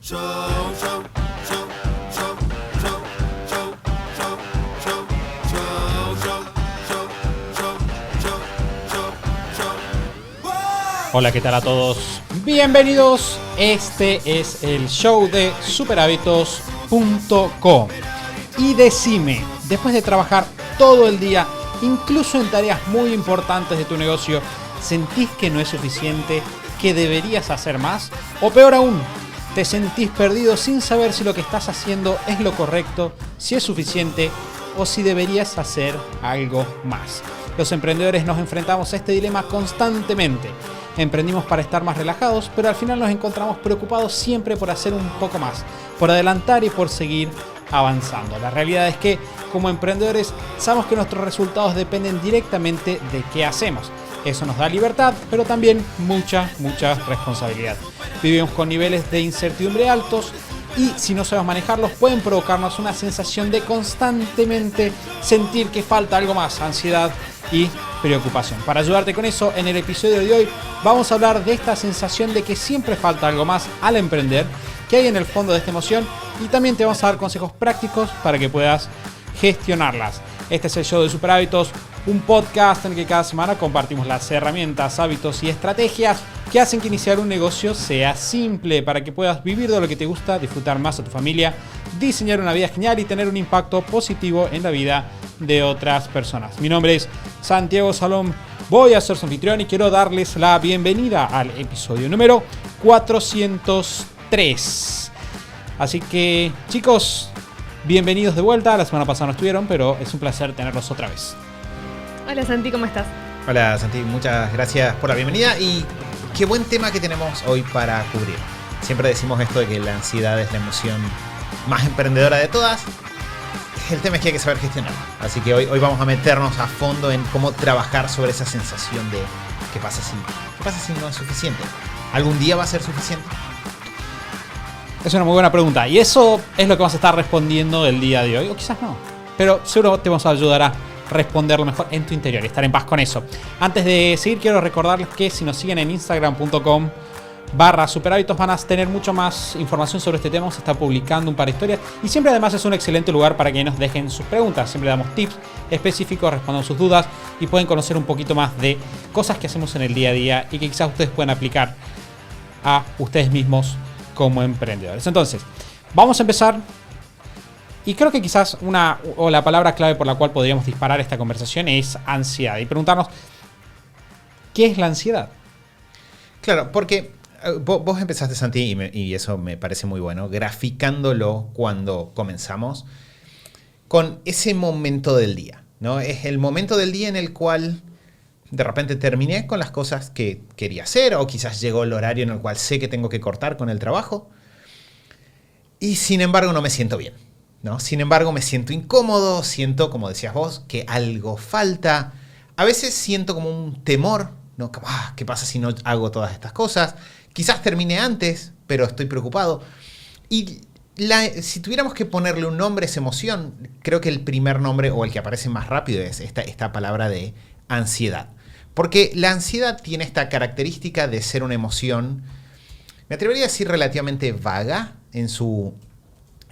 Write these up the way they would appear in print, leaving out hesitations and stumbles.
Hola, ¿qué tal a todos? Bienvenidos. Este es el show de superhábitos.com. Y decime, después de trabajar todo el día, incluso en tareas muy importantes de tu negocio, ¿sentís que no es suficiente? ¿Que deberías hacer más? O peor aún, ¿te sentís perdido sin saber si lo que estás haciendo es lo correcto, si es suficiente o si deberías hacer algo más? Los emprendedores nos enfrentamos a este dilema constantemente. Emprendimos para estar más relajados, pero al final nos encontramos preocupados siempre por hacer un poco más, por adelantar y por seguir avanzando. La realidad es que, como emprendedores, sabemos que nuestros resultados dependen directamente de qué hacemos. Eso nos da libertad, pero también mucha responsabilidad. Vivimos con niveles de incertidumbre altos y si no sabemos manejarlos pueden provocarnos una sensación de constantemente sentir que falta algo más, ansiedad y preocupación. Para ayudarte con eso, en el episodio de hoy vamos a hablar de esta sensación de que siempre falta algo más al emprender, que hay en el fondo de esta emoción, y también te vamos a dar consejos prácticos para que puedas gestionarlas. Este es el show de Super Hábitos, un podcast en el que cada semana compartimos las herramientas, hábitos y estrategias que hacen que iniciar un negocio sea simple para que puedas vivir de lo que te gusta, disfrutar más a tu familia, diseñar una vida genial y tener un impacto positivo en la vida de otras personas. Mi nombre es Santiago Salom, voy a ser su anfitrión y quiero darles la bienvenida al episodio número 403. Así que, chicos, bienvenidos de vuelta. La semana pasada no estuvieron, pero es un placer tenerlos otra vez. Hola Santi, ¿cómo estás? Hola Santi, muchas gracias por la bienvenida y qué buen tema que tenemos hoy para cubrir. Siempre decimos esto de que la ansiedad es la emoción más emprendedora de todas. El tema es que hay que saber gestionarlo. Así que hoy vamos a meternos a fondo en cómo trabajar sobre esa sensación de ¿qué pasa si no es suficiente? ¿Algún día va a ser suficiente? Es una muy buena pregunta y eso es lo que vamos a estar respondiendo el día de hoy, o quizás no, pero seguro te vamos a ayudar a responderlo mejor en tu interior y estar en paz con eso. Antes de seguir, quiero recordarles que si nos siguen en instagram.com/superhábitos van a tener mucho más información sobre este tema. Se está publicando un par de historias y siempre además es un excelente lugar para que nos dejen sus preguntas. Siempre damos tips específicos, respondemos sus dudas y pueden conocer un poquito más de cosas que hacemos en el día a día y que quizás ustedes pueden aplicar a ustedes mismos como emprendedores. Entonces, vamos a empezar. Y creo que quizás la palabra clave por la cual podríamos disparar esta conversación es ansiedad. Y preguntarnos, ¿qué es la ansiedad? Claro, porque vos empezaste, Santi, y eso me parece muy bueno, graficándolo cuando comenzamos con ese momento del día, ¿no? Es el momento del día en el cual de repente terminé con las cosas que quería hacer, o quizás llegó el horario en el cual sé que tengo que cortar con el trabajo, y sin embargo no me siento bien, ¿no? Sin embargo me siento incómodo, siento, como decías vos, que algo falta. A veces siento como un temor, ¿no? ¿Qué pasa si no hago todas estas cosas? Quizás termine antes, pero estoy preocupado. Y si tuviéramos que ponerle un nombre a esa emoción, creo que el primer nombre, o el que aparece más rápido, es esta palabra de ansiedad. Porque la ansiedad tiene esta característica de ser una emoción, me atrevería a decir relativamente vaga en su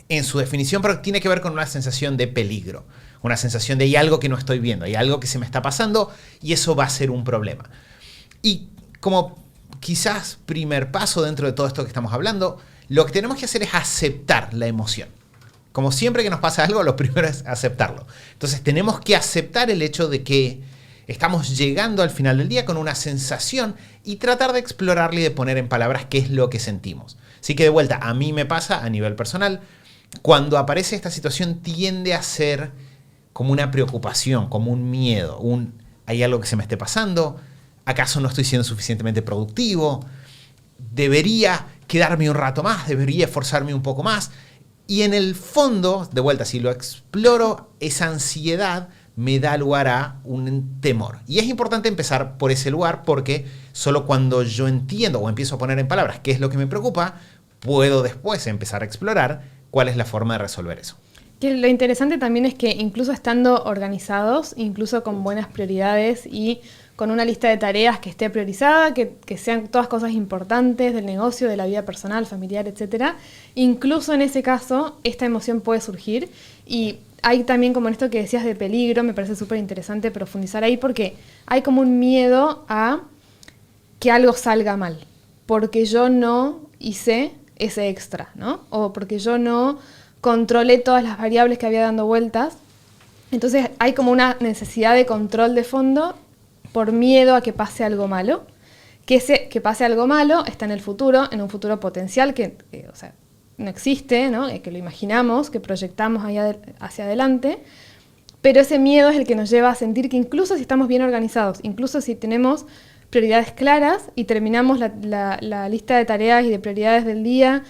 definición, pero tiene que ver con una sensación de peligro, una sensación de hay algo que no estoy viendo, hay algo que se me está pasando y eso va a ser un problema. Y como quizás primer paso dentro de todo esto que estamos hablando, lo que tenemos que hacer es aceptar la emoción. Como siempre que nos pasa algo, lo primero es aceptarlo. Entonces tenemos que aceptar el hecho de que estamos llegando al final del día con una sensación y tratar de explorarla y de poner en palabras qué es lo que sentimos. Así que de vuelta, a mí me pasa a nivel personal, cuando aparece esta situación tiende a ser como una preocupación, como un miedo, ¿hay algo que se me esté pasando? ¿Acaso no estoy siendo suficientemente productivo? ¿Debería quedarme un rato más? ¿Debería esforzarme un poco más? Y en el fondo, de vuelta, si lo exploro, esa ansiedad me da lugar a un temor. Y es importante empezar por ese lugar porque solo cuando yo entiendo o empiezo a poner en palabras qué es lo que me preocupa, puedo después empezar a explorar cuál es la forma de resolver eso. Que lo interesante también es que incluso estando organizados, incluso con buenas prioridades y con una lista de tareas que esté priorizada, que sean todas cosas importantes del negocio, de la vida personal, familiar, etc. Incluso en ese caso, esta emoción puede surgir. Y hay también, como en esto que decías de peligro, me parece súper interesante profundizar ahí, porque hay como un miedo a que algo salga mal, porque yo no hice ese extra, ¿no? O porque yo no controlé todas las variables que había dando vueltas. Entonces hay como una necesidad de control de fondo por miedo a que pase algo malo. Que pase algo malo está en el futuro, en un futuro potencial que o sea, no existe, ¿no? Que lo imaginamos, que proyectamos hacia adelante, pero ese miedo es el que nos lleva a sentir que incluso si estamos bien organizados, incluso si tenemos prioridades claras y terminamos la lista de tareas y de prioridades del día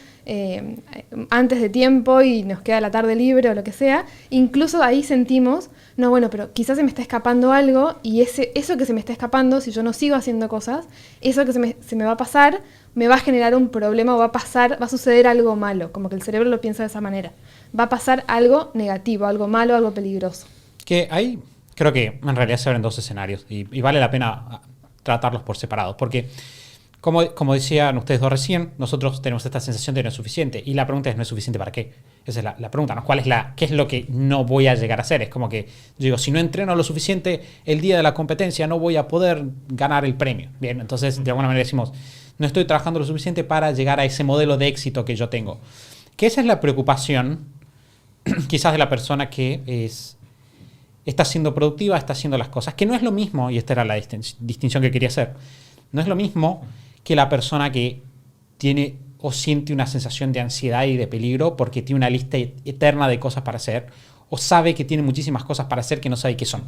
antes de tiempo y nos queda la tarde libre o lo que sea, incluso ahí sentimos, no, bueno, pero quizás se me está escapando algo y eso que se me está escapando, si yo no sigo haciendo cosas, eso que se me va a pasar, me va a generar un problema o va a suceder algo malo, como que el cerebro lo piensa de esa manera. Va a pasar algo negativo, algo malo, algo peligroso. Que ahí creo que en realidad se abren dos escenarios y vale la pena tratarlos por separado, porque como decían ustedes dos recién, nosotros tenemos esta sensación de no es suficiente, y la pregunta es, ¿no es suficiente para qué? Esa es la pregunta, ¿no? ¿Qué es lo que no voy a llegar a hacer? Es como que yo digo, si no entreno lo suficiente el día de la competencia no voy a poder ganar el premio. Bien, entonces de alguna manera decimos, no estoy trabajando lo suficiente para llegar a ese modelo de éxito que yo tengo. Que esa es la preocupación quizás de la persona que está siendo productiva, está haciendo las cosas, que no es lo mismo, y esta era la distinción que quería hacer, no es lo mismo que la persona que tiene o siente una sensación de ansiedad y de peligro porque tiene una lista eterna de cosas para hacer, o sabe que tiene muchísimas cosas para hacer que no sabe qué son.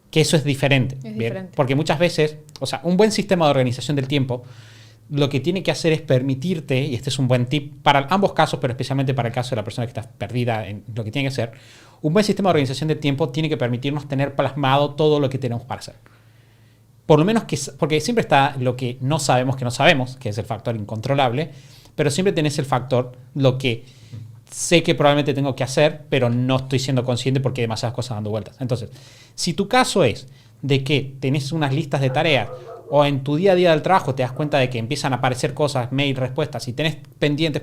Que eso es diferente. Es ¿bien? diferente. Porque muchas veces, o sea, un buen sistema de organización del tiempo lo que tiene que hacer es permitirte, y este es un buen tip para ambos casos, pero especialmente para el caso de la persona que está perdida en lo que tiene que hacer, un buen sistema de organización del tiempo tiene que permitirnos tener plasmado todo lo que tenemos para hacer. Por lo menos porque siempre está lo que no sabemos, que es el factor incontrolable, pero siempre tenés el factor, lo que sé que probablemente tengo que hacer, pero no estoy siendo consciente porque hay demasiadas cosas dando vueltas. Entonces, si tu caso es de que tenés unas listas de tareas o en tu día a día del trabajo te das cuenta de que empiezan a aparecer cosas, mail, respuestas, y tenés pendientes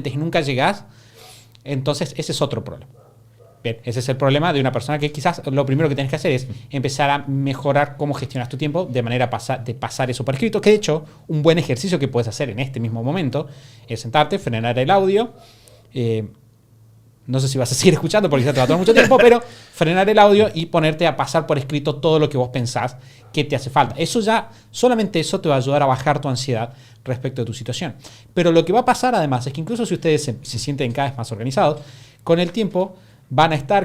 y nunca llegás, entonces ese es otro problema. Bien, ese es el problema de una persona que quizás lo primero que tienes que hacer es empezar a mejorar cómo gestionas tu tiempo de manera de pasar eso por escrito, que de hecho un buen ejercicio que puedes hacer en este mismo momento es sentarte, frenar el audio, no sé si vas a seguir escuchando porque ya te va a tomar mucho tiempo, pero frenar el audio y ponerte a pasar por escrito todo lo que vos pensás que te hace falta. Solamente eso te va a ayudar a bajar tu ansiedad respecto de tu situación. Pero lo que va a pasar además es que incluso si ustedes se sienten cada vez más organizados, con el tiempo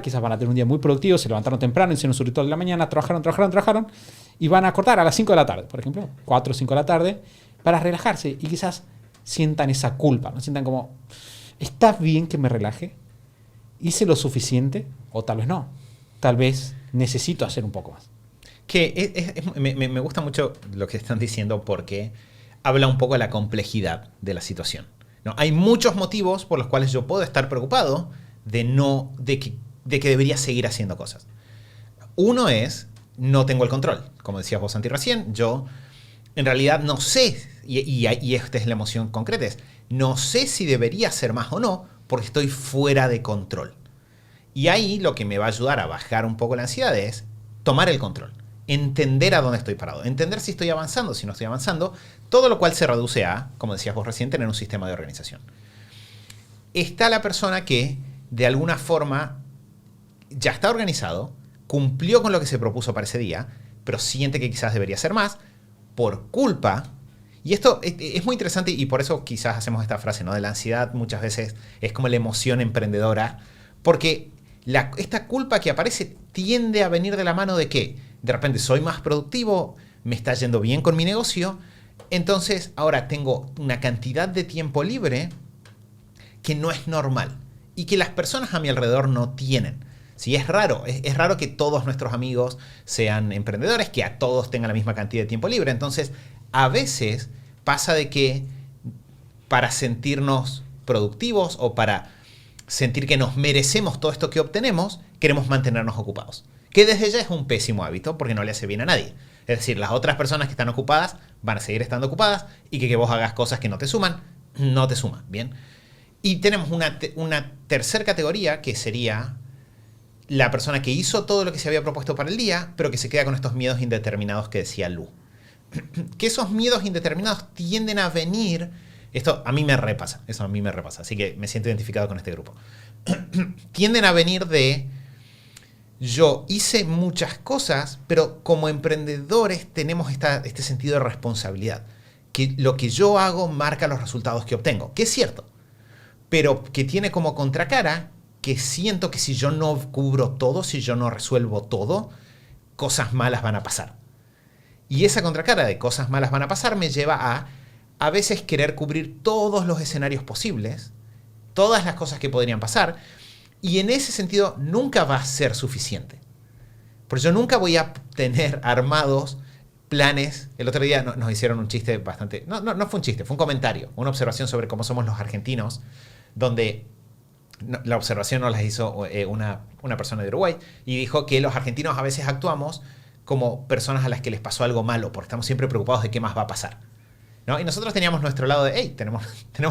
quizás van a tener un día muy productivo, se levantaron temprano, hicieron su ritual de la mañana, trabajaron y van a acordar a las 5 de la tarde, por ejemplo, 4 o 5 de la tarde, para relajarse y quizás sientan esa culpa, ¿no? Sientan como, ¿está bien que me relaje? ¿Hice lo suficiente? O tal vez no. Tal vez necesito hacer un poco más. Me gusta mucho lo que están diciendo porque habla un poco de la complejidad de la situación, ¿no? Hay muchos motivos por los cuales yo puedo estar preocupado de que debería seguir haciendo cosas. Uno es, no tengo el control. Como decías vos, Santi, recién, yo en realidad no sé, y esta es la emoción concreta, no sé si debería hacer más o no, porque estoy fuera de control. Y ahí lo que me va a ayudar a bajar un poco la ansiedad es tomar el control, entender a dónde estoy parado, entender si estoy avanzando, si no estoy avanzando, todo lo cual se reduce a, como decías vos recién, tener un sistema de organización. Está la persona que de alguna forma ya está organizado, cumplió con lo que se propuso para ese día, pero siente que quizás debería hacer más por culpa. Y esto es muy interesante y por eso quizás hacemos esta frase, ¿no? De la ansiedad muchas veces es como la emoción emprendedora, porque esta culpa que aparece tiende a venir de la mano de que de repente soy más productivo, me está yendo bien con mi negocio, entonces ahora tengo una cantidad de tiempo libre que no es normal y que las personas a mi alrededor no tienen. Sí, es raro que todos nuestros amigos sean emprendedores, que a todos tengan la misma cantidad de tiempo libre. Entonces, a veces pasa de que para sentirnos productivos o para sentir que nos merecemos todo esto que obtenemos, queremos mantenernos ocupados. Que desde ya es un pésimo hábito porque no le hace bien a nadie. Es decir, las otras personas que están ocupadas van a seguir estando ocupadas y que vos hagas cosas que no te suman, no te suman. Bien. Y tenemos una tercera categoría que sería la persona que hizo todo lo que se había propuesto para el día, pero que se queda con estos miedos indeterminados que decía Lu. Que esos miedos indeterminados tienden a venir... Esto a mí me repasa, así que me siento identificado con este grupo. Tienden a venir de... Yo hice muchas cosas, pero como emprendedores tenemos este sentido de responsabilidad. Que lo que yo hago marca los resultados que obtengo, que es cierto. Pero que tiene como contracara que siento que si yo no cubro todo, si yo no resuelvo todo, cosas malas van a pasar. Y esa contracara de cosas malas van a pasar me lleva a veces querer cubrir todos los escenarios posibles, todas las cosas que podrían pasar, y en ese sentido nunca va a ser suficiente. Porque yo nunca voy a tener armados planes. El otro día nos hicieron un chiste bastante... No fue un chiste, fue un comentario, una observación sobre cómo somos los argentinos, donde la observación nos la hizo una persona de Uruguay, y dijo que los argentinos a veces actuamos como personas a las que les pasó algo malo, porque estamos siempre preocupados de qué más va a pasar, ¿no? Y nosotros teníamos nuestro lado de, hey, tenemos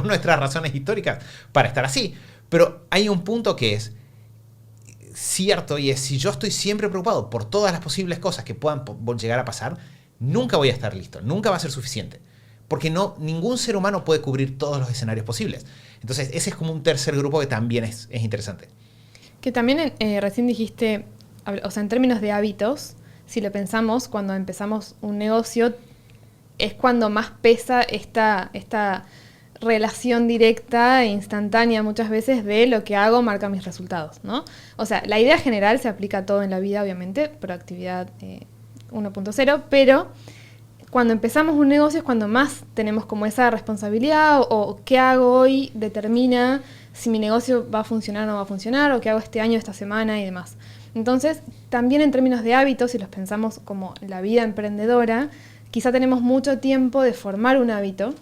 nuestras razones históricas para estar así, pero hay un punto que es cierto, y es, si yo estoy siempre preocupado por todas las posibles cosas que puedan llegar a pasar, nunca voy a estar listo, nunca va a ser suficiente. Porque ningún ser humano puede cubrir todos los escenarios posibles. Entonces, ese es como un tercer grupo que también es interesante. Que también recién dijiste, o sea, en términos de hábitos, si lo pensamos, cuando empezamos un negocio, es cuando más pesa esta relación directa e instantánea muchas veces de lo que hago marca mis resultados, ¿no? O sea, la idea general se aplica a todo en la vida, obviamente, proactividad 1.0, pero... Cuando empezamos un negocio es cuando más tenemos como esa responsabilidad o qué hago hoy determina si mi negocio va a funcionar o no va a funcionar o qué hago este año, esta semana y demás. Entonces, también en términos de hábitos, si los pensamos como la vida emprendedora, quizá tenemos mucho tiempo de formar un hábito,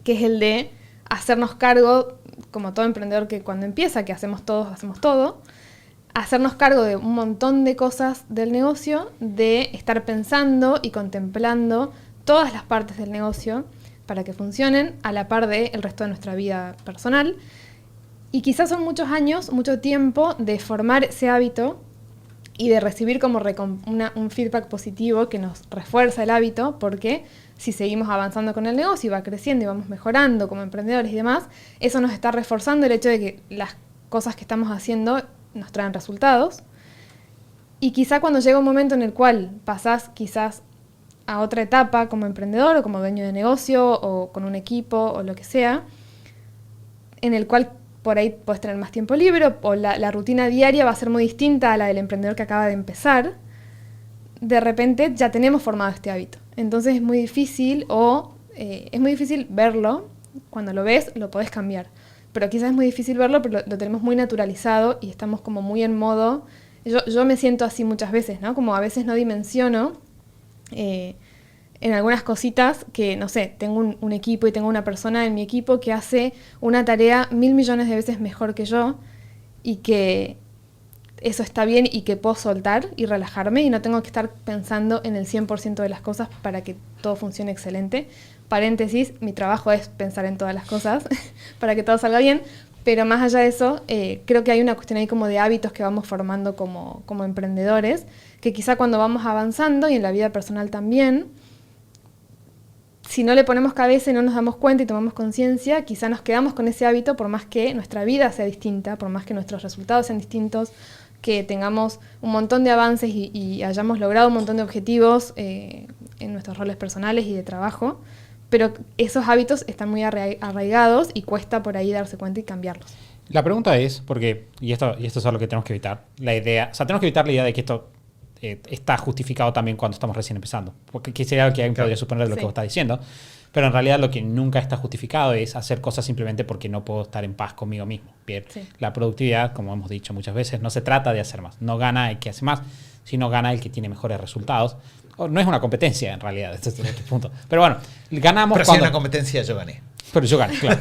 que es el de hacernos cargo, como todo emprendedor que cuando empieza, que hacemos todo, hacernos cargo de un montón de cosas del negocio, de estar pensando y contemplando todas las partes del negocio para que funcionen a la par del resto de nuestra vida personal. Y quizás son muchos años, mucho tiempo de formar ese hábito y de recibir como un feedback positivo que nos refuerza el hábito, porque si seguimos avanzando con el negocio y va creciendo y vamos mejorando como emprendedores y demás, eso nos está reforzando el hecho de que las cosas que estamos haciendo nos traen resultados. Y quizá cuando llega un momento en el cual pasás quizás a otra etapa como emprendedor o como dueño de negocio o con un equipo o lo que sea, en el cual por ahí puedes tener más tiempo libre o la rutina diaria va a ser muy distinta a la del emprendedor que acaba de empezar, de repente ya tenemos formado este hábito. Entonces es muy difícil verlo. Cuando lo ves, lo podés cambiar. Pero quizás es muy difícil verlo, pero lo tenemos muy naturalizado y estamos como muy en modo... Yo me siento así muchas veces, ¿no? Como a veces no dimensiono en algunas cositas que, no sé, tengo un equipo y tengo una persona en mi equipo que hace una tarea 1.000 millones de veces mejor que yo y que eso está bien y que puedo soltar y relajarme y no tengo que estar pensando en el 100% de las cosas para que todo funcione excelente. Paréntesis, mi trabajo es pensar en todas las cosas para que todo salga bien, pero más allá de eso, creo que hay una cuestión ahí como de hábitos que vamos formando como emprendedores, que quizá cuando vamos avanzando y en la vida personal también, si no le ponemos cabeza y no nos damos cuenta y tomamos conciencia, quizá nos quedamos con ese hábito por más que nuestra vida sea distinta, por más que nuestros resultados sean distintos, que tengamos un montón de avances y hayamos logrado un montón de objetivos en nuestros roles personales y de trabajo, pero esos hábitos están muy arraigados y cuesta por ahí darse cuenta y cambiarlos. La pregunta es, y esto es algo que tenemos que evitar, tenemos que evitar la idea de que esto está justificado también cuando estamos recién empezando, porque que sería lo que alguien podría suponer de lo que vos estás diciendo, pero en realidad lo que nunca está justificado es hacer cosas simplemente porque no puedo estar en paz conmigo mismo. Bien, la productividad, como hemos dicho muchas veces, no se trata de hacer más, no gana el que hace más, sino gana el que tiene mejores resultados. No es una competencia en realidad, este es otro punto. Pero bueno, ganamos pero cuando... si es una competencia yo gané. Pero yo gané, claro.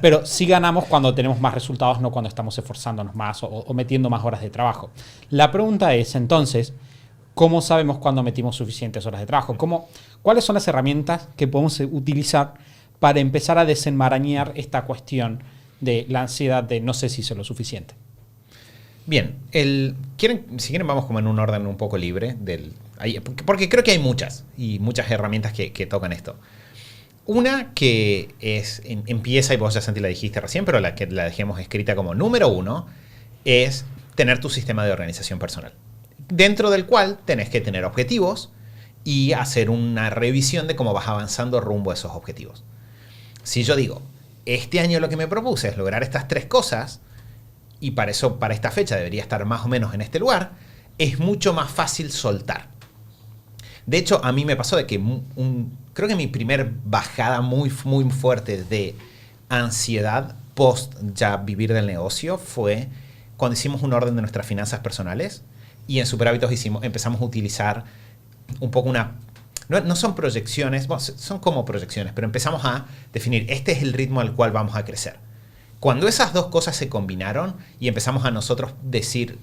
Pero sí ganamos cuando tenemos más resultados, no cuando estamos esforzándonos más o metiendo más horas de trabajo. La pregunta es entonces, ¿Cómo sabemos cuándo metimos suficientes horas de trabajo? ¿Cuáles son las herramientas que podemos utilizar para empezar a desenmarañar esta cuestión de la ansiedad de no sé si hice lo suficiente? Bien, si quieren vamos como en un orden un poco libre, porque creo que hay muchas herramientas que tocan esto. Una que empieza, y vos ya Santi la dijiste recién, pero la que la dejemos escrita como número 1, es tener tu sistema de organización personal, dentro del cual tenés que tener objetivos y hacer una revisión de cómo vas avanzando rumbo a esos objetivos. Si yo digo, este año lo que me propuse es lograr estas 3 cosas, y para esta fecha debería estar más o menos en este lugar, es mucho más fácil soltar. De hecho, a mí me pasó de que creo que mi primer bajada muy, muy fuerte de ansiedad post ya vivir del negocio fue cuando hicimos un orden de nuestras finanzas personales y en Superhábitos empezamos a utilizar un poco no son proyecciones, bueno, son como proyecciones, pero empezamos a definir, este es el ritmo al cual vamos a crecer. Cuando esas 2 cosas se combinaron y empezamos a nosotros decir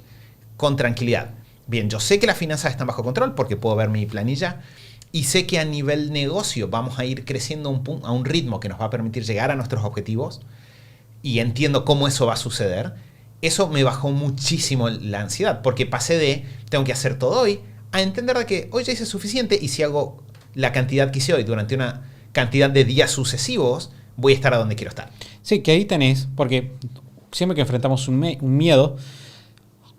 con tranquilidad, bien, yo sé que las finanzas están bajo control porque puedo ver mi planilla y sé que a nivel negocio vamos a ir creciendo a un ritmo que nos va a permitir llegar a nuestros objetivos y entiendo cómo eso va a suceder. Eso me bajó muchísimo la ansiedad porque pasé de tengo que hacer todo hoy a entender de que hoy ya hice suficiente y si hago la cantidad que hice hoy durante una cantidad de días sucesivos, voy a estar a donde quiero estar. Sí, que ahí tenés, porque siempre que enfrentamos un miedo,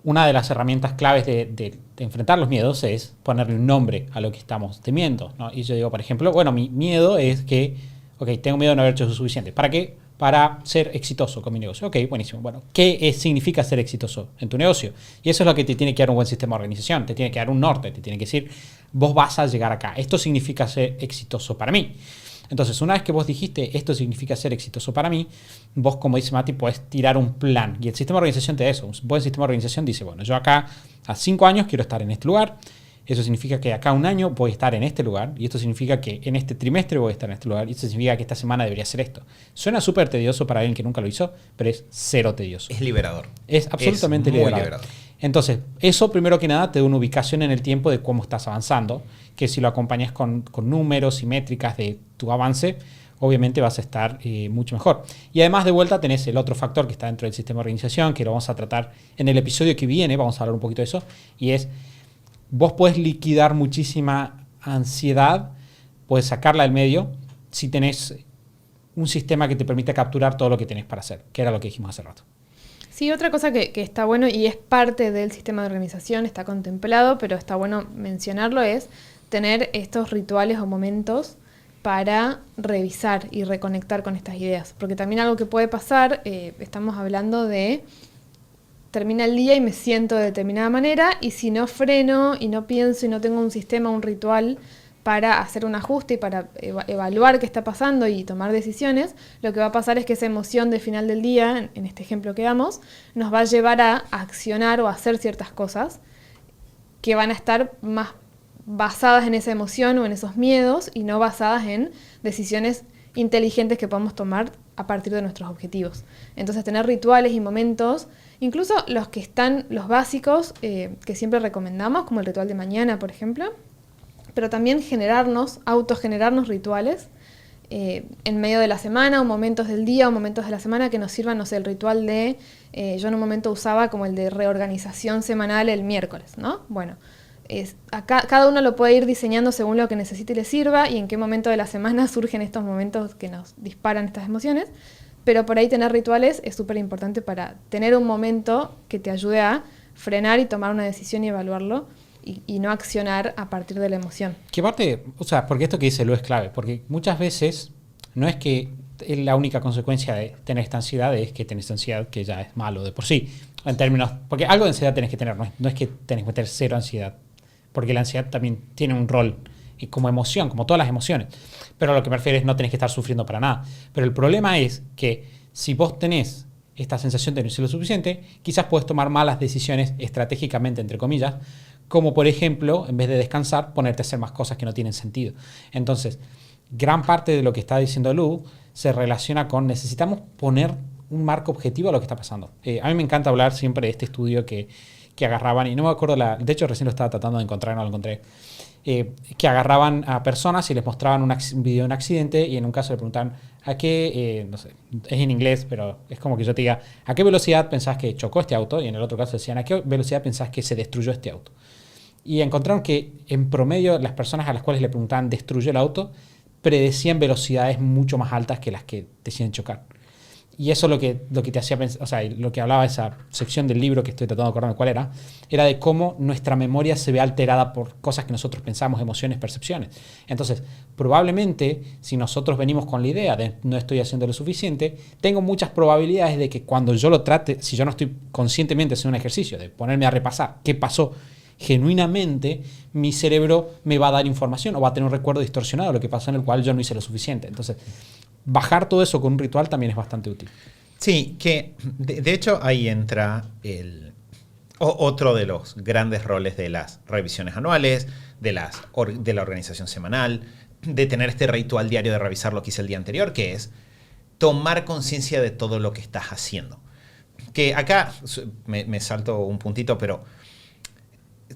una de las herramientas claves de enfrentar los miedos es ponerle un nombre a lo que estamos temiendo, ¿no? Y yo digo, por ejemplo, bueno, mi miedo es que, tengo miedo de no haber hecho lo suficiente. ¿Para qué? Para ser exitoso con mi negocio. Ok, buenísimo. Bueno, ¿qué significa ser exitoso en tu negocio? Y eso es lo que te tiene que dar un buen sistema de organización, te tiene que dar un norte, te tiene que decir, vos vas a llegar acá. Esto significa ser exitoso para mí. Entonces, una vez que vos dijiste, esto significa ser exitoso para mí, vos, como dice Mati, podés tirar un plan. Y el sistema de organización te da eso. Un buen sistema de organización dice, bueno, yo acá a 5 años quiero estar en este lugar. Eso significa que acá a 1 año voy a estar en este lugar. Y esto significa que en este trimestre voy a estar en este lugar. Y esto significa que esta semana debería hacer esto. Suena súper tedioso para alguien que nunca lo hizo, pero es cero tedioso. Es liberador. Es absolutamente liberador. Entonces, eso primero que nada te da una ubicación en el tiempo de cómo estás avanzando, que si lo acompañas con números y métricas de tu avance, obviamente vas a estar mucho mejor. Y además, de vuelta, tenés el otro factor que está dentro del sistema de organización, que lo vamos a tratar en el episodio que viene, vamos a hablar un poquito de eso, y es, vos podés liquidar muchísima ansiedad, puedes sacarla del medio, si tenés un sistema que te permite capturar todo lo que tenés para hacer, que era lo que dijimos hace rato. Sí, otra cosa que está bueno y es parte del sistema de organización, está contemplado, pero está bueno mencionarlo, es tener estos rituales o momentos para revisar y reconectar con estas ideas. Porque también algo que puede pasar, estamos hablando de termina el día y me siento de determinada manera y si no freno y no pienso y no tengo un sistema, un ritual para hacer un ajuste y para evaluar qué está pasando y tomar decisiones, lo que va a pasar es que esa emoción de final del día, en este ejemplo que damos, nos va a llevar a accionar o a hacer ciertas cosas que van a estar más basadas en esa emoción o en esos miedos y no basadas en decisiones inteligentes que podamos tomar a partir de nuestros objetivos. Entonces, tener rituales y momentos, incluso los básicos que siempre recomendamos, como el ritual de mañana, por ejemplo, pero también autogenerarnos rituales en medio de la semana o momentos del día o momentos de la semana que nos sirvan, no sé, el ritual de, yo en un momento usaba como el de reorganización semanal el miércoles, ¿no? Bueno, cada uno lo puede ir diseñando según lo que necesite y le sirva y en qué momento de la semana surgen estos momentos que nos disparan estas emociones, pero por ahí tener rituales es súper importante para tener un momento que te ayude a frenar y tomar una decisión y evaluarlo y no accionar a partir de la emoción. Que aparte, porque esto que dice Lu es clave, porque muchas veces no es que la única consecuencia de tener esta ansiedad es que tenés ansiedad, que ya es malo de por sí, en términos, porque algo de ansiedad tenés que tener, no es que tenés que meter cero ansiedad, porque la ansiedad también tiene un rol como emoción, como todas las emociones, pero a lo que me refiero es no tenés que estar sufriendo para nada, pero el problema es que si vos tenés esta sensación de no ser lo suficiente, quizás puedes tomar malas decisiones estratégicamente, entre comillas, como por ejemplo, en vez de descansar, ponerte a hacer más cosas que no tienen sentido. Entonces, gran parte de lo que está diciendo Lu se relaciona con necesitamos poner un marco objetivo a lo que está pasando. A mí me encanta hablar siempre de este estudio que que agarraban, y no me acuerdo, de hecho recién lo estaba tratando de encontrar, no lo encontré, que agarraban a personas y les mostraban un video de un accidente y en un caso le preguntaban a qué, no sé, es en inglés, pero es como que yo te diga, ¿a qué velocidad pensás que chocó este auto? Y en el otro caso decían, ¿a qué velocidad pensás que se destruyó este auto? Y encontraron que en promedio las personas a las cuales le preguntaban ¿destruyó el auto? Predecían velocidades mucho más altas que las que decían chocar. Y eso lo que te hacía pensar, o sea, lo que hablaba esa sección del libro que estoy tratando de acordarme cuál era de cómo nuestra memoria se ve alterada por cosas que nosotros pensamos, emociones, percepciones. Entonces, probablemente, si nosotros venimos con la idea de no estoy haciendo lo suficiente, tengo muchas probabilidades de que cuando yo lo trate, si yo no estoy conscientemente haciendo un ejercicio de ponerme a repasar qué pasó genuinamente, mi cerebro me va a dar información o va a tener un recuerdo distorsionado de lo que pasó en el cual yo no hice lo suficiente. Entonces, bajar todo eso con un ritual también es bastante útil. Sí, que de hecho ahí entra otro de los grandes roles de las revisiones anuales, de la organización semanal, de tener este ritual diario de revisar lo que hice el día anterior, que es tomar conciencia de todo lo que estás haciendo. Que acá me salto un puntito, pero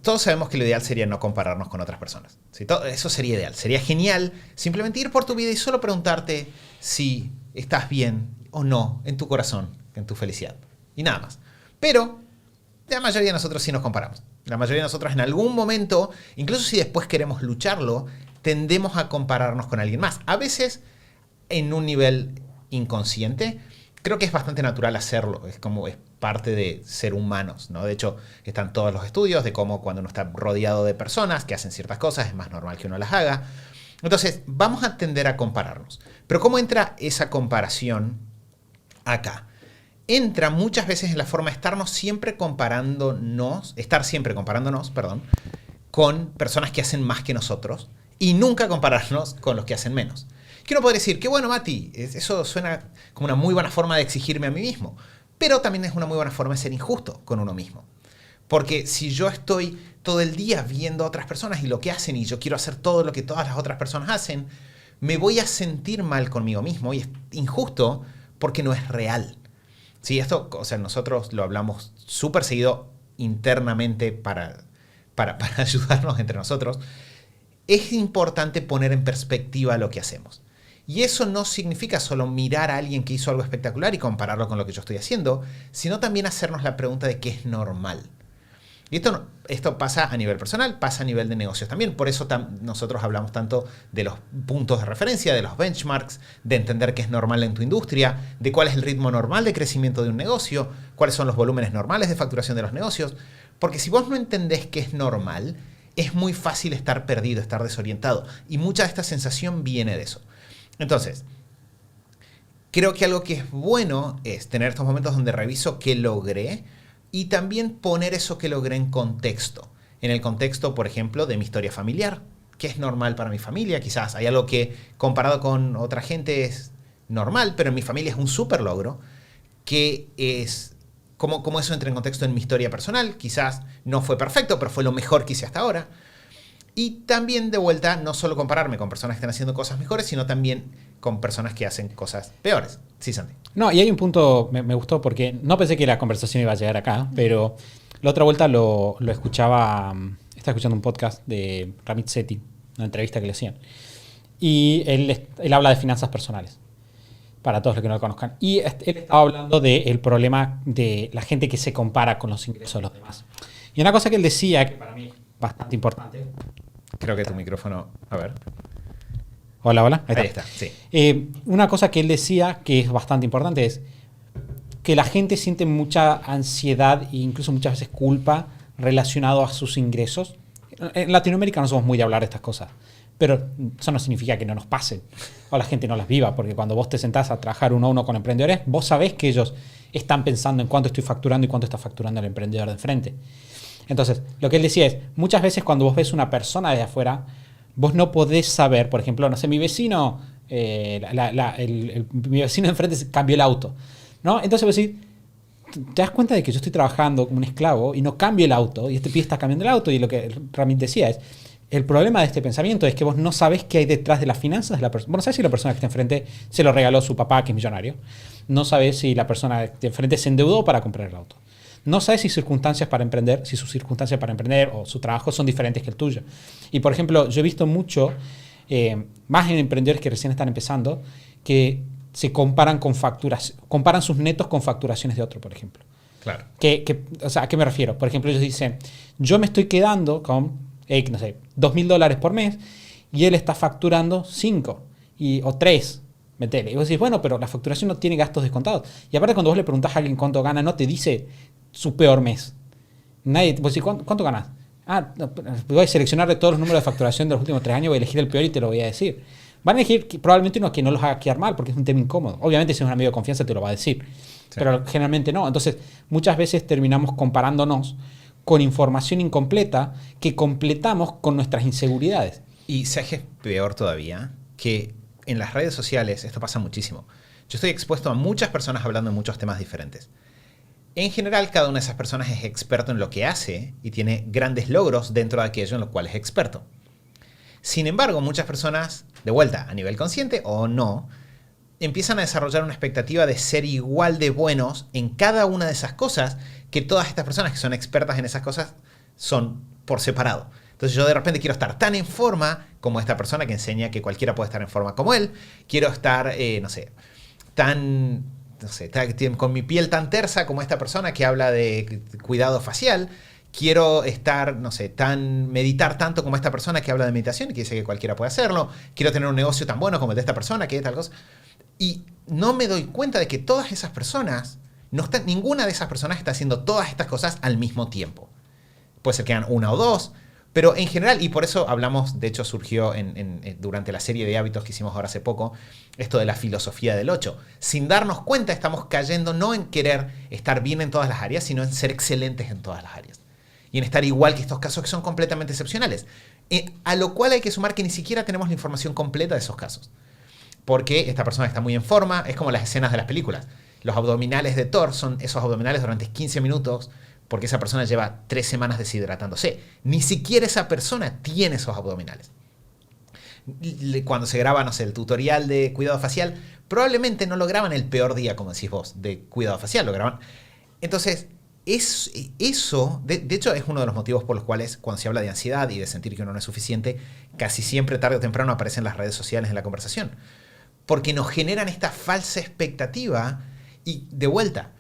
todos sabemos que lo ideal sería no compararnos con otras personas. ¿Sí? Eso sería ideal. Sería genial simplemente ir por tu vida y solo preguntarte si estás bien o no en tu corazón, en tu felicidad. Y nada más. Pero la mayoría de nosotros sí nos comparamos. La mayoría de nosotros en algún momento, incluso si después queremos lucharlo, tendemos a compararnos con alguien más. A veces en un nivel inconsciente. Creo que es bastante natural hacerlo, es parte de ser humanos, ¿no? De hecho, están todos los estudios de cómo cuando uno está rodeado de personas que hacen ciertas cosas, es más normal que uno las haga. Entonces, vamos a tender a compararnos. Pero ¿cómo entra esa comparación acá? Entra muchas veces en la forma de estar siempre comparándonos, con personas que hacen más que nosotros y nunca compararnos con los que hacen menos. Que uno podría decir, qué bueno, Mati, eso suena como una muy buena forma de exigirme a mí mismo. Pero también es una muy buena forma de ser injusto con uno mismo. Porque si yo estoy todo el día viendo a otras personas y lo que hacen y yo quiero hacer todo lo que todas las otras personas hacen, me voy a sentir mal conmigo mismo y es injusto porque no es real. Sí, esto, o sea, nosotros lo hablamos súper seguido internamente para ayudarnos entre nosotros. Es importante poner en perspectiva lo que hacemos. Y eso no significa solo mirar a alguien que hizo algo espectacular y compararlo con lo que yo estoy haciendo, sino también hacernos la pregunta de qué es normal. Y esto pasa a nivel personal, pasa a nivel de negocios también. Por eso nosotros hablamos tanto de los puntos de referencia, de los benchmarks, de entender qué es normal en tu industria, de cuál es el ritmo normal de crecimiento de un negocio, cuáles son los volúmenes normales de facturación de los negocios. Porque si vos no entendés qué es normal, es muy fácil estar perdido, estar desorientado. Y mucha de esta sensación viene de eso. Entonces, creo que algo que es bueno es tener estos momentos donde reviso qué logré y también poner eso que logré en contexto. En el contexto, por ejemplo, de mi historia familiar. ¿Qué es normal para mi familia? Quizás hay algo que comparado con otra gente es normal, pero en mi familia es un súper logro. Que es cómo eso entra en contexto en mi historia personal. Quizás no fue perfecto, pero fue lo mejor que hice hasta ahora. Y también, de vuelta, no solo compararme con personas que están haciendo cosas mejores, sino también con personas que hacen cosas peores. Sí, Santi. No, y hay un punto, me gustó porque no pensé que la conversación iba a llegar acá, pero la otra vuelta lo escuchaba, estaba escuchando un podcast de Ramit Sethi, una entrevista que le hacían. Y él habla de finanzas personales, para todos los que no lo conozcan. Y él estaba hablando del problema de la gente que se compara con los ingresos de los demás. Y una cosa que él decía, que para mí es bastante importante. Creo que tu micrófono, a ver. Hola. Ahí está, sí. Una cosa que él decía que es bastante importante es que la gente siente mucha ansiedad e incluso muchas veces culpa relacionado a sus ingresos. En Latinoamérica no somos muy de hablar de estas cosas, pero eso no significa que no nos pasen o la gente no las viva, porque cuando vos te sentás a trabajar uno a uno con emprendedores, vos sabés que ellos están pensando en cuánto estoy facturando y cuánto está facturando el emprendedor de enfrente. Entonces, lo que él decía es, muchas veces cuando vos ves una persona desde afuera, vos no podés saber, por ejemplo, no sé, mi vecino, mi vecino de enfrente cambió el auto, ¿no? Entonces vos decís, te das cuenta de que yo estoy trabajando como un esclavo y no cambio el auto, y este pibe está cambiando el auto, y lo que Ramit decía es, el problema de este pensamiento es que vos no sabés qué hay detrás de las finanzas de la persona. Vos no sabés si la persona que está enfrente se lo regaló su papá, que es millonario. No sabés si la persona de enfrente se endeudó para comprar el auto. no sabe si sus circunstancias para emprender o su trabajo son diferentes que el tuyo. Y por ejemplo, yo he visto mucho, más en emprendedores que recién están empezando, que se comparan comparan sus netos con facturaciones de otro, por ejemplo. Claro. O sea, ¿a qué me refiero? Por ejemplo, ellos dicen, yo me estoy quedando con, no sé, $2.000 por mes y él está facturando 5 o 3. Metele. Y vos decís, bueno, pero la facturación no tiene gastos descontados. Y aparte, cuando vos le preguntás a alguien cuánto gana, no te dice su peor mes. Vos decís, ¿cuánto ganas? No, voy a seleccionar de todos los números de facturación de los últimos 3 años, voy a elegir el peor y te lo voy a decir. Van a elegir probablemente uno que no los haga quedar mal, porque es un tema incómodo. Obviamente, si es un amigo de confianza, te lo va a decir. Sí. Pero generalmente no. Entonces, muchas veces terminamos comparándonos con información incompleta que completamos con nuestras inseguridades. Y sabes que es peor todavía, que en las redes sociales esto pasa muchísimo. Yo estoy expuesto a muchas personas hablando de muchos temas diferentes. En general, cada una de esas personas es experto en lo que hace y tiene grandes logros dentro de aquello en lo cual es experto. Sin embargo, muchas personas, de vuelta, a nivel consciente o no, empiezan a desarrollar una expectativa de ser igual de buenos en cada una de esas cosas que todas estas personas que son expertas en esas cosas son por separado. Entonces yo de repente quiero estar tan en forma como esta persona que enseña que cualquiera puede estar en forma como él. Quiero estar, con mi piel tan tersa como esta persona que habla de cuidado facial. Quiero estar, meditar tanto como esta persona que habla de meditación y que dice que cualquiera puede hacerlo. Quiero tener un negocio tan bueno como el de esta persona que tal cosa. Y no me doy cuenta de que todas esas personas, ninguna de esas personas está haciendo todas estas cosas al mismo tiempo. Puede ser que hagan una o dos. Pero en general, y por eso hablamos, de hecho surgió durante la serie de hábitos que hicimos ahora hace poco, esto de la filosofía del 8. Sin darnos cuenta estamos cayendo no en querer estar bien en todas las áreas, sino en ser excelentes en todas las áreas. Y en estar igual que estos casos que son completamente excepcionales. A lo cual hay que sumar que ni siquiera tenemos la información completa de esos casos. Porque esta persona está muy en forma, es como las escenas de las películas. Los abdominales de Thor son esos abdominales durante 15 minutos, porque esa persona lleva 3 semanas deshidratándose. Ni siquiera esa persona tiene esos abdominales. Cuando se graba, el tutorial de cuidado facial, probablemente no lo graban el peor día, como decís vos, de cuidado facial. Lo graban. Entonces, eso, de hecho, es uno de los motivos por los cuales cuando se habla de ansiedad y de sentir que uno no es suficiente, casi siempre, tarde o temprano, aparecen las redes sociales en la conversación. Porque nos generan esta falsa expectativa y, de vuelta,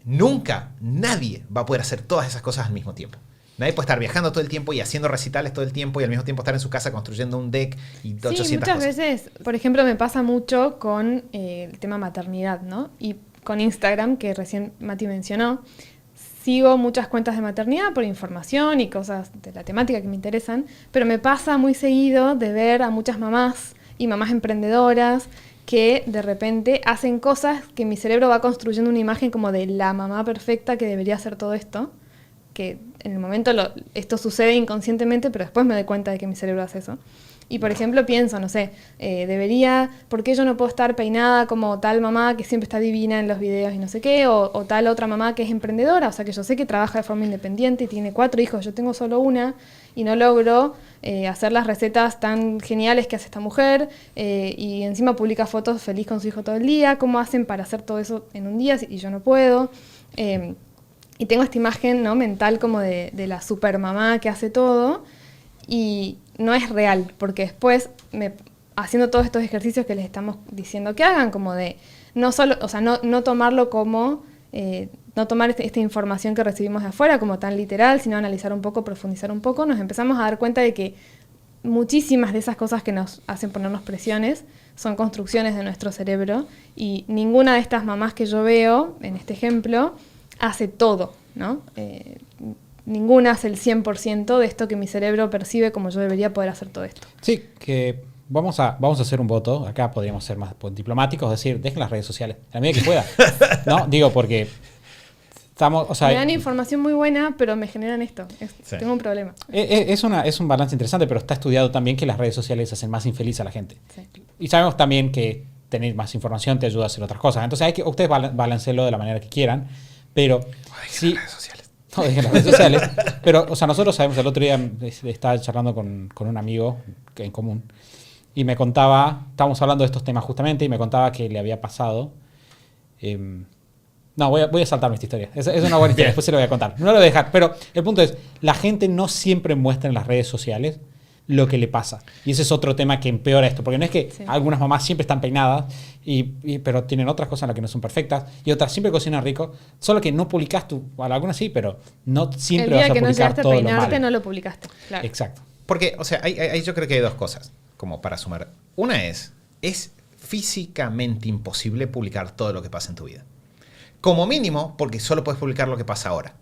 nunca nadie va a poder hacer todas esas cosas al mismo tiempo. Nadie puede estar viajando todo el tiempo y haciendo recitales todo el tiempo y al mismo tiempo estar en su casa construyendo un deck y 800 cosas. Muchas veces, por ejemplo, me pasa mucho con el tema maternidad, ¿no? Y con Instagram, que recién Mati mencionó, sigo muchas cuentas de maternidad por información y cosas de la temática que me interesan, pero me pasa muy seguido de ver a muchas mamás y mamás emprendedoras que de repente hacen cosas que mi cerebro va construyendo una imagen como de la mamá perfecta que debería hacer todo esto, que en el momento esto sucede inconscientemente, pero después me doy cuenta de que mi cerebro hace eso. Y por ejemplo pienso, ¿por qué yo no puedo estar peinada como tal mamá que siempre está divina en los videos y no sé qué? O tal otra mamá que es emprendedora, o sea que yo sé que trabaja de forma independiente y tiene 4 hijos, yo tengo solo una y no logro hacer las recetas tan geniales que hace esta mujer y encima publica fotos feliz con su hijo todo el día. ¿Cómo hacen para hacer todo eso en un día y yo no puedo? Y tengo esta imagen, ¿no?, mental como de la supermamá que hace todo y no es real, porque después haciendo todos estos ejercicios que les estamos diciendo que hagan, como de no tomarlo como no tomar esta información que recibimos de afuera como tan literal, sino analizar un poco, profundizar un poco, nos empezamos a dar cuenta de que muchísimas de esas cosas que nos hacen ponernos presiones son construcciones de nuestro cerebro y ninguna de estas mamás que yo veo en este ejemplo hace todo, ¿no? Ninguna hace el 100% de esto que mi cerebro percibe como yo debería poder hacer todo esto. Sí, que vamos a hacer un voto. Acá podríamos ser más diplomáticos, decir, dejen las redes sociales, a la medida que pueda. ¿No? Digo, porque estamos... me dan información muy buena, pero me generan esto. Tengo un problema. Es un balance interesante, pero está estudiado también que las redes sociales hacen más infeliz a la gente. Sí. Y sabemos también que tener más información te ayuda a hacer otras cosas. Entonces ustedes balanceenlo de la manera que quieran, pero... sí, las redes sociales. No, dejen las redes sociales. Pero, nosotros sabemos, el otro día estaba charlando con un amigo en común y me contaba, estábamos hablando de estos temas justamente, y me contaba que le había pasado No, voy a saltarme esta historia. Es una buena historia, después se lo voy a contar. No lo voy a dejar, pero el punto es, la gente no siempre muestra en las redes sociales lo que le pasa. Y ese es otro tema que empeora esto, porque no es que algunas mamás siempre están peinadas, pero tienen otras cosas en las que no son perfectas, y otras siempre cocinan rico, solo que no publicas tú, bueno, algunas sí, pero no siempre vas a publicar todo lo malo. El día que no llegaste a peinarte no lo publicaste, claro. Exacto. Porque, o sea, yo creo que hay dos cosas, como para sumar. Una es físicamente imposible publicar todo lo que pasa en tu vida. Como mínimo, porque solo puedes publicar lo que pasa ahora.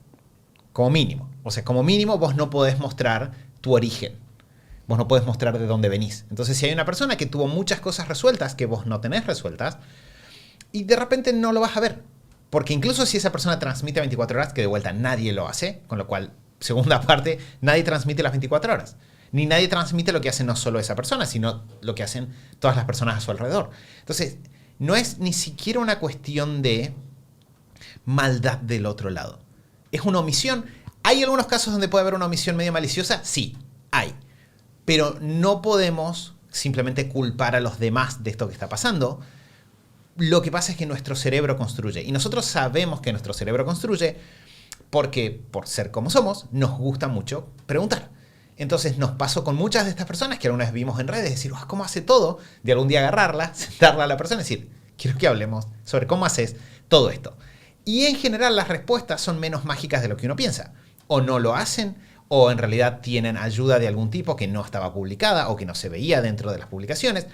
Como mínimo. O sea, como mínimo vos no podés mostrar tu origen. Vos no podés mostrar de dónde venís. Entonces, si hay una persona que tuvo muchas cosas resueltas que vos no tenés resueltas, y de repente no lo vas a ver. Porque incluso si esa persona transmite 24 horas, que de vuelta nadie lo hace, con lo cual, segunda parte, nadie transmite las 24 horas. Ni nadie transmite lo que hace no solo esa persona, sino lo que hacen todas las personas a su alrededor. Entonces, no es ni siquiera una cuestión de maldad del otro lado. Es una omisión. ¿Hay algunos casos donde puede haber una omisión medio maliciosa? Sí, hay. Pero no podemos simplemente culpar a los demás de esto que está pasando. Lo que pasa es que nuestro cerebro construye. Y nosotros sabemos que nuestro cerebro construye porque, por ser como somos, nos gusta mucho preguntar. Entonces nos pasó con muchas de estas personas que alguna vez vimos en redes, decir, ¿cómo hace todo? De algún día agarrarla, sentarla a la persona y decir, quiero que hablemos sobre cómo haces todo esto. Y en general las respuestas son menos mágicas de lo que uno piensa. O no lo hacen, o en realidad tienen ayuda de algún tipo que no estaba publicada o que no se veía dentro de las publicaciones.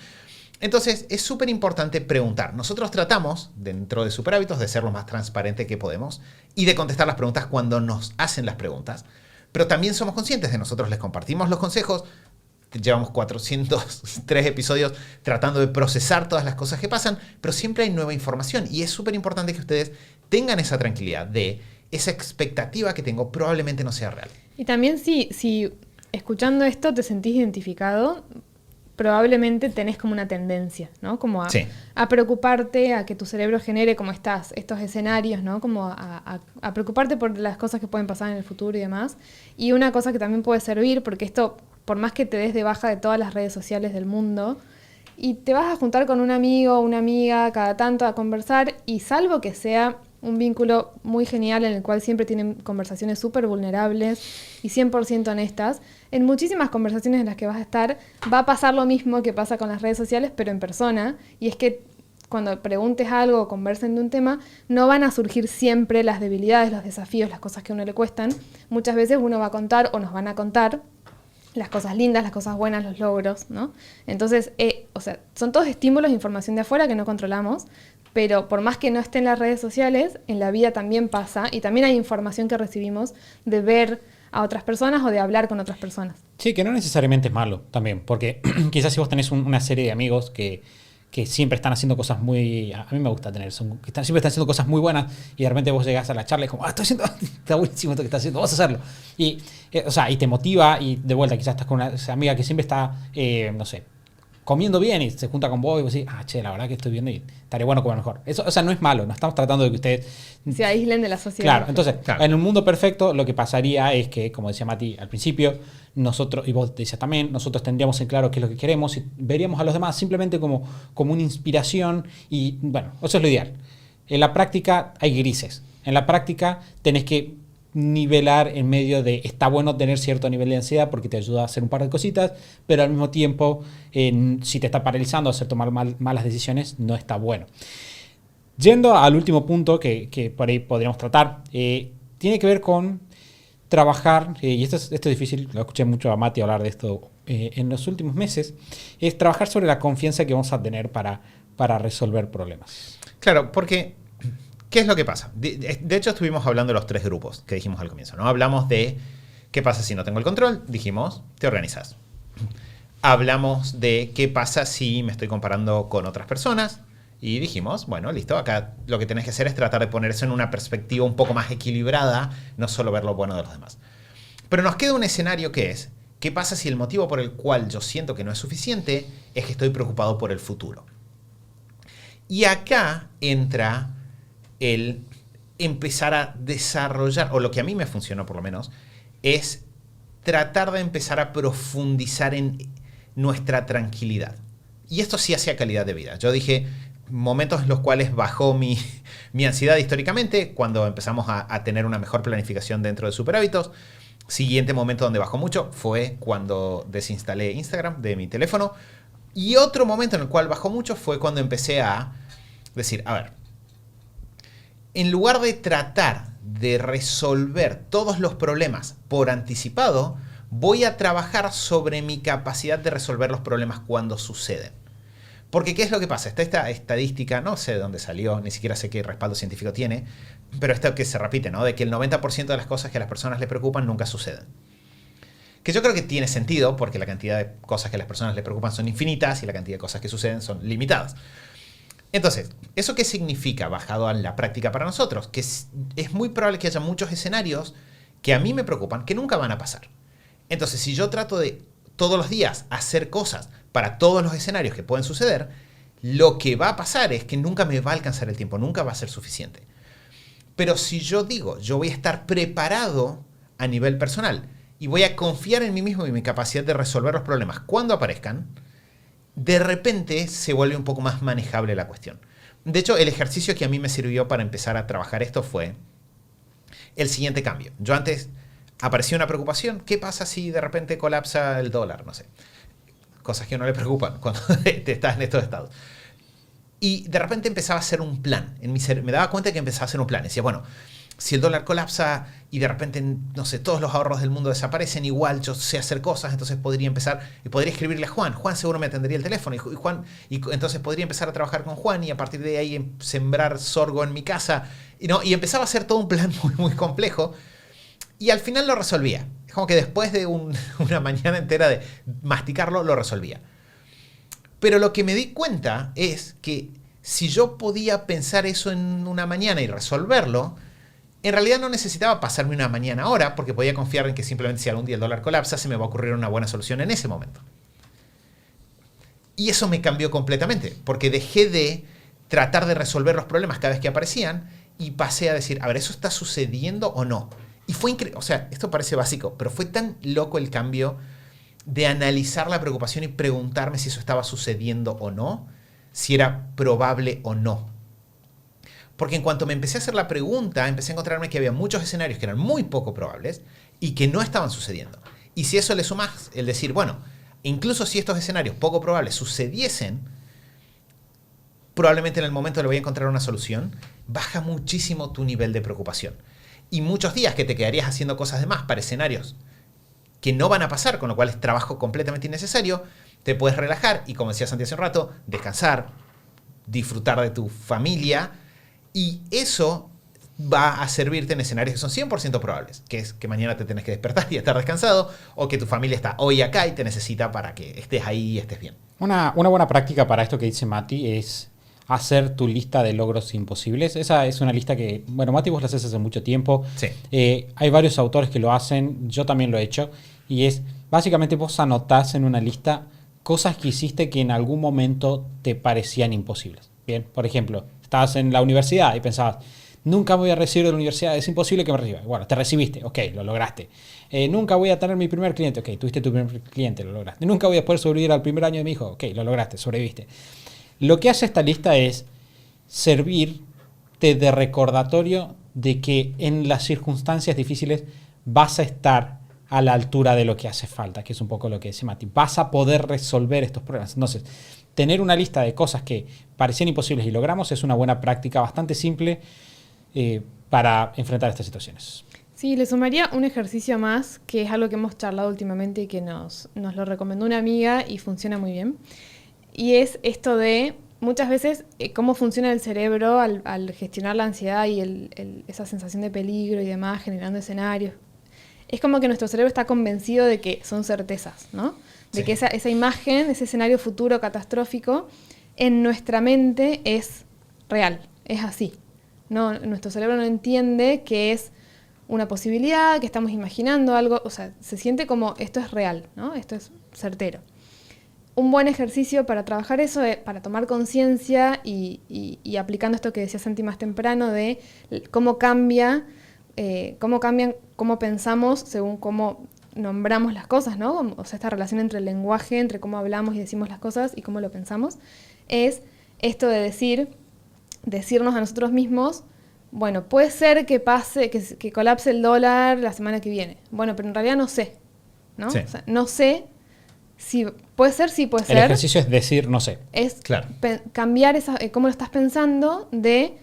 Entonces es súper importante preguntar. Nosotros tratamos, dentro de Super Hábitos, de ser lo más transparente que podemos y de contestar las preguntas cuando nos hacen las preguntas. Pero también somos conscientes de nosotros, les compartimos los consejos. Llevamos 403 episodios tratando de procesar todas las cosas que pasan, pero siempre hay nueva información y es súper importante que ustedes tengan esa tranquilidad de esa expectativa que tengo probablemente no sea real. Y también si escuchando esto te sentís identificado, probablemente tenés como una tendencia, ¿no? Como a preocuparte, a que tu cerebro genere como estos escenarios, ¿no? Como a preocuparte por las cosas que pueden pasar en el futuro y demás. Y una cosa que también puede servir, porque esto, por más que te des de baja de todas las redes sociales del mundo, y te vas a juntar con un amigo o una amiga cada tanto a conversar, y salvo que sea un vínculo muy genial en el cual siempre tienen conversaciones súper vulnerables y 100% honestas, en muchísimas conversaciones en las que vas a estar va a pasar lo mismo que pasa con las redes sociales, pero en persona, y es que cuando preguntes algo o conversen de un tema, no van a surgir siempre las debilidades, los desafíos, las cosas que a uno le cuestan. Muchas veces uno va a contar o nos van a contar las cosas lindas, las cosas buenas, los logros, ¿no? Entonces, son todos estímulos e información de afuera que no controlamos, pero por más que no esté en las redes sociales, en la vida también pasa, y también hay información que recibimos de ver a otras personas o de hablar con otras personas. Sí, que no necesariamente es malo también, porque quizás si vos tenés una serie de amigos que siempre están haciendo cosas muy... A mí me gusta tener, siempre están haciendo cosas muy buenas y de repente vos llegás a la charla y es como, está buenísimo esto que estás haciendo, vamos a hacerlo. Y te motiva y de vuelta quizás estás con una amiga que siempre está, comiendo bien y se junta con vos y vos decís, la verdad que estoy viendo y estaría bueno comer mejor. Eso, no es malo, no estamos tratando de que ustedes se aíslen de la sociedad. Claro, entonces, en un mundo perfecto lo que pasaría es que, como decía Mati al principio, nosotros, y vos decías también, nosotros tendríamos en claro qué es lo que queremos y veríamos a los demás simplemente como una inspiración y, bueno, eso es lo ideal. En la práctica hay grises. En la práctica tenés que nivelar en medio de está bueno tener cierto nivel de ansiedad porque te ayuda a hacer un par de cositas, pero al mismo tiempo si te está paralizando hacer tomar malas decisiones no está bueno. Yendo al último punto que por ahí podríamos tratar, tiene que ver con trabajar, y esto es difícil, lo escuché mucho a Mati hablar de esto en los últimos meses, es trabajar sobre la confianza que vamos a tener para resolver problemas. Claro, porque ¿qué es lo que pasa? De hecho, estuvimos hablando de los 3 grupos que dijimos al comienzo, ¿no? Hablamos de qué pasa si no tengo el control, dijimos, te organizas. Hablamos de qué pasa si me estoy comparando con otras personas y dijimos, bueno, listo, acá lo que tenés que hacer es tratar de poner eso en una perspectiva un poco más equilibrada, no solo ver lo bueno de los demás. Pero nos queda un escenario que es, ¿qué pasa si el motivo por el cual yo siento que no es suficiente es que estoy preocupado por el futuro? Y acá entra el empezar a desarrollar, o lo que a mí me funcionó por lo menos, es tratar de empezar a profundizar en nuestra tranquilidad. Y esto sí hacía calidad de vida. Yo dije, momentos en los cuales bajó mi ansiedad históricamente, cuando empezamos a tener una mejor planificación dentro de Superhábitos. Siguiente momento donde bajó mucho fue cuando desinstalé Instagram de mi teléfono. Y otro momento en el cual bajó mucho fue cuando empecé a decir, a ver, en lugar de tratar de resolver todos los problemas por anticipado, voy a trabajar sobre mi capacidad de resolver los problemas cuando suceden. Porque ¿qué es lo que pasa? Está esta estadística, no sé de dónde salió, ni siquiera sé qué respaldo científico tiene, pero esto que se repite, ¿no? De que el 90% de las cosas que a las personas les preocupan nunca suceden. Que yo creo que tiene sentido, porque la cantidad de cosas que a las personas les preocupan son infinitas y la cantidad de cosas que suceden son limitadas. Entonces, ¿eso qué significa bajado a la práctica para nosotros? Que es muy probable que haya muchos escenarios que a mí me preocupan que nunca van a pasar. Entonces, si yo trato de todos los días hacer cosas para todos los escenarios que pueden suceder, lo que va a pasar es que nunca me va a alcanzar el tiempo, nunca va a ser suficiente. Pero si yo digo, yo voy a estar preparado a nivel personal y voy a confiar en mí mismo y mi capacidad de resolver los problemas cuando aparezcan, de repente se vuelve un poco más manejable la cuestión. De hecho, el ejercicio que a mí me sirvió para empezar a trabajar esto fue el siguiente cambio. Yo antes aparecía una preocupación, ¿qué pasa si de repente colapsa el dólar? No sé. Cosas que no le preocupan cuando te estás en estos estados. Y de repente empezaba a hacer un plan. Me daba cuenta que empezaba a hacer un plan. Decía, bueno, si el dólar colapsa y de repente, no sé, todos los ahorros del mundo desaparecen, igual yo sé hacer cosas, entonces podría empezar y podría escribirle a Juan. Juan seguro me atendería el teléfono y entonces podría empezar a trabajar con Juan y a partir de ahí sembrar sorgo en mi casa. Y empezaba a hacer todo un plan muy, muy complejo y al final lo resolvía. Es como que después de una mañana entera de masticarlo, lo resolvía. Pero lo que me di cuenta es que si yo podía pensar eso en una mañana y resolverlo, en realidad no necesitaba pasarme una mañana ahora, porque podía confiar en que simplemente si algún día el dólar colapsa, se me va a ocurrir una buena solución en ese momento. Y eso me cambió completamente, porque dejé de tratar de resolver los problemas cada vez que aparecían y pasé a decir, a ver, ¿eso está sucediendo o no? Y fue increíble, o sea, esto parece básico, pero fue tan loco el cambio de analizar la preocupación y preguntarme si eso estaba sucediendo o no, si era probable o no. Porque en cuanto me empecé a hacer la pregunta, empecé a encontrarme que había muchos escenarios que eran muy poco probables y que no estaban sucediendo. Y si eso le sumas el decir, bueno, incluso si estos escenarios poco probables sucediesen, probablemente en el momento le voy a encontrar una solución, baja muchísimo tu nivel de preocupación. Y muchos días que te quedarías haciendo cosas de más para escenarios que no van a pasar, con lo cual es trabajo completamente innecesario, te puedes relajar y, como decía Santi hace un rato, descansar, disfrutar de tu familia, y eso va a servirte en escenarios que son 100% probables, que es que mañana te tenés que despertar y estar descansado, o que tu familia está hoy acá y te necesita para que estés ahí y estés bien. Una buena práctica para esto que dice Mati es hacer tu lista de logros imposibles. Esa es una lista que, bueno, Mati, vos la haces hace mucho tiempo. Sí. Hay varios autores que lo hacen, yo también lo he hecho, y es, básicamente vos anotás en una lista cosas que hiciste que en algún momento te parecían imposibles. Bien, por ejemplo, estabas en la universidad y pensabas, nunca me voy a recibir de la universidad, es imposible que me reciba. Bueno, te recibiste, ok, lo lograste. Nunca voy a tener mi primer cliente, ok, tuviste tu primer cliente, lo lograste. Nunca voy a poder sobrevivir al primer año de mi hijo, ok, lo lograste, sobreviviste. Lo que hace esta lista es servirte de recordatorio de que en las circunstancias difíciles vas a estar a la altura de lo que hace falta, que es un poco lo que dice Mati. Vas a poder resolver estos problemas. Entonces, tener una lista de cosas que parecían imposibles y logramos es una buena práctica bastante simple para enfrentar estas situaciones. Sí, le sumaría un ejercicio más, que es algo que hemos charlado últimamente y que nos lo recomendó una amiga y funciona muy bien. Y es esto de, muchas veces, cómo funciona el cerebro al gestionar la ansiedad y esa sensación de peligro y demás, generando escenarios. Es como que nuestro cerebro está convencido de que son certezas, ¿no? De que esa imagen, ese escenario futuro catastrófico, en nuestra mente es real, es así. No, nuestro cerebro no entiende que es una posibilidad, que estamos imaginando algo, o sea, se siente como esto es real, ¿no? Esto es certero. Un buen ejercicio para trabajar eso, para tomar conciencia y aplicando esto que decía Santi más temprano de cómo cambian, cómo pensamos según cómo nombramos las cosas, ¿no? O sea, esta relación entre el lenguaje, entre cómo hablamos y decimos las cosas y cómo lo pensamos, es esto de decirnos a nosotros mismos, bueno, puede ser que pase, que colapse el dólar la semana que viene. Bueno, pero en realidad no sé, ¿no? Sí. O sea, no sé si puede ser, sí puede ser. El ejercicio es decir no sé. Es Claro. cambiar cómo lo estás pensando de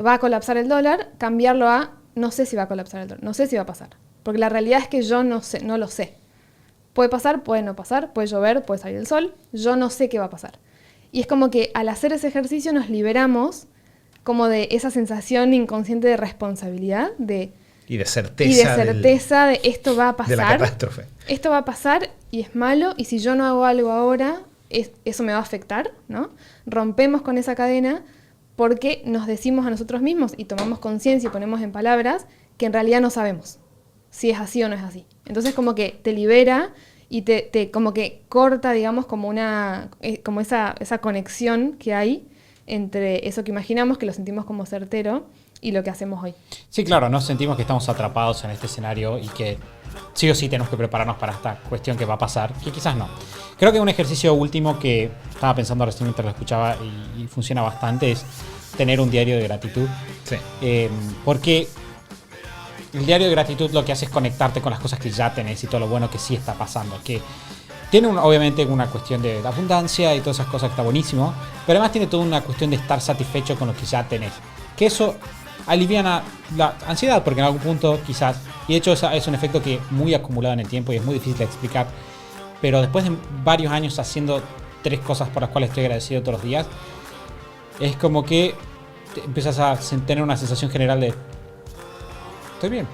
va a colapsar el dólar, cambiarlo a no sé si va a colapsar el dólar, no sé si va a pasar. Porque la realidad es que yo no sé, no lo sé. Puede pasar, puede no pasar, puede llover, puede salir el sol, yo no sé qué va a pasar. Y es como que al hacer ese ejercicio nos liberamos como de esa sensación inconsciente de responsabilidad, Y de certeza. de esto va a pasar. De la catástrofe. Esto va a pasar y es malo, y si yo no hago algo ahora, eso me va a afectar, ¿no? Rompemos con esa cadena porque nos decimos a nosotros mismos y tomamos conciencia y ponemos en palabras que en realidad no sabemos si es así o no es así. Entonces como que te libera y te como que corta, digamos, como esa conexión que hay entre eso que imaginamos, que lo sentimos como certero, y lo que hacemos hoy. Sí, claro, nos sentimos que estamos atrapados en este escenario y que sí o sí tenemos que prepararnos para esta cuestión que va a pasar, que quizás no. Creo que un ejercicio último que estaba pensando recién mientras lo escuchaba y funciona bastante es tener un diario de gratitud. Sí. Porque el diario de gratitud lo que hace es conectarte con las cosas que ya tenés y todo lo bueno que sí está pasando. Que tiene obviamente una cuestión de abundancia y todas esas cosas que está buenísimo, pero además tiene toda una cuestión de estar satisfecho con lo que ya tenés. Que eso aliviana la ansiedad, porque en algún punto quizás, y de hecho es un efecto que muy acumulado en el tiempo y es muy difícil de explicar, pero después de varios años haciendo 3 cosas por las cuales estoy agradecido todos los días, es como que empiezas a tener una sensación general de estoy bien,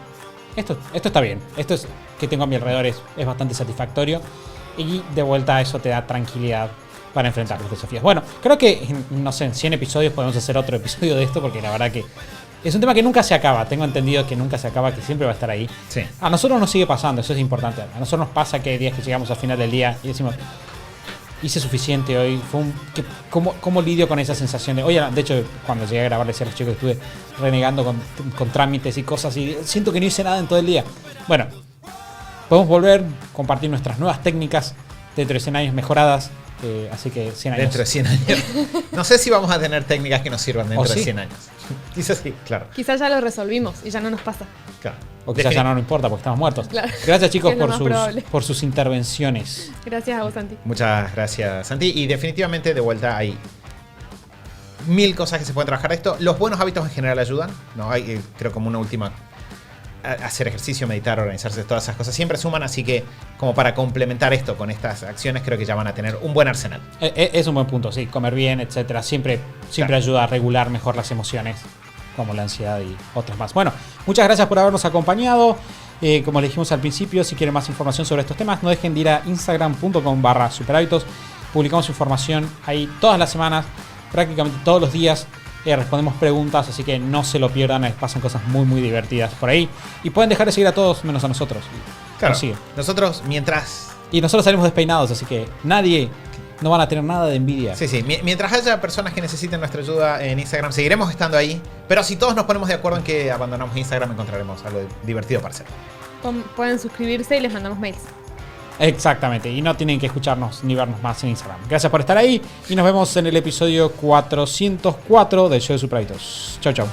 esto está bien, esto es que tengo a mi alrededor es bastante satisfactorio, y de vuelta eso te da tranquilidad para enfrentar los desafíos. Bueno, creo que, no sé, en 100 episodios podemos hacer otro episodio de esto, porque la verdad que es un tema que nunca se acaba. Tengo entendido que nunca se acaba, que siempre va a estar ahí. Sí. A nosotros nos sigue pasando, eso es importante. A nosotros nos pasa que hay días que llegamos al final del día y decimos, hice suficiente hoy. ¿Cómo lidio con esa sensación de... Oye, de hecho, cuando llegué a grabar, le decía a los chicos que estuve renegando con trámites y cosas y siento que no hice nada en todo el día. Bueno, podemos volver, compartir nuestras nuevas técnicas dentro de 100 años mejoradas. Así que 100 años. Dentro de 100 años. No sé si vamos a tener técnicas que nos sirvan dentro ¿O sí? de 100 años. Quizás sí, claro. Quizás ya lo resolvimos y ya no nos pasa. Claro. O quizás ya no nos importa porque estamos muertos. Claro. Gracias, chicos, Es lo más probable. por sus intervenciones. Gracias a vos, Santi. Muchas gracias, Santi. Y definitivamente, de vuelta, hay 1000 cosas que se pueden trabajar de esto. Los buenos hábitos en general ayudan. No hay, creo, como una última... Hacer ejercicio, meditar, organizarse, todas esas cosas siempre suman, así que como para complementar esto con estas acciones, creo que ya van a tener un buen arsenal. Es un buen punto, sí. Comer bien, etcétera. Siempre Claro. ayuda a regular mejor las emociones, como la ansiedad y otras más. Bueno, muchas gracias por habernos acompañado. Como le dijimos al principio, si quieren más información sobre estos temas, no dejen de ir a instagram.com/superhábitos. Publicamos información ahí todas las semanas, prácticamente todos los días. Respondemos preguntas, así que no se lo pierdan. Pasan cosas muy, muy divertidas por ahí. Y pueden dejar de seguir a todos menos a nosotros. Claro, Nos siguen. nosotros mientras... Y nosotros salimos despeinados, así que no van a tener nada de envidia. Sí, mientras haya personas que necesiten nuestra ayuda en Instagram, seguiremos estando ahí. Pero si todos nos ponemos de acuerdo en que abandonamos Instagram, encontraremos algo divertido para hacer. Pueden suscribirse y les mandamos mails. Exactamente, y no tienen que escucharnos ni vernos más en Instagram. Gracias por estar ahí y nos vemos en el episodio 404 del show de Superhábitos. Chau, chau.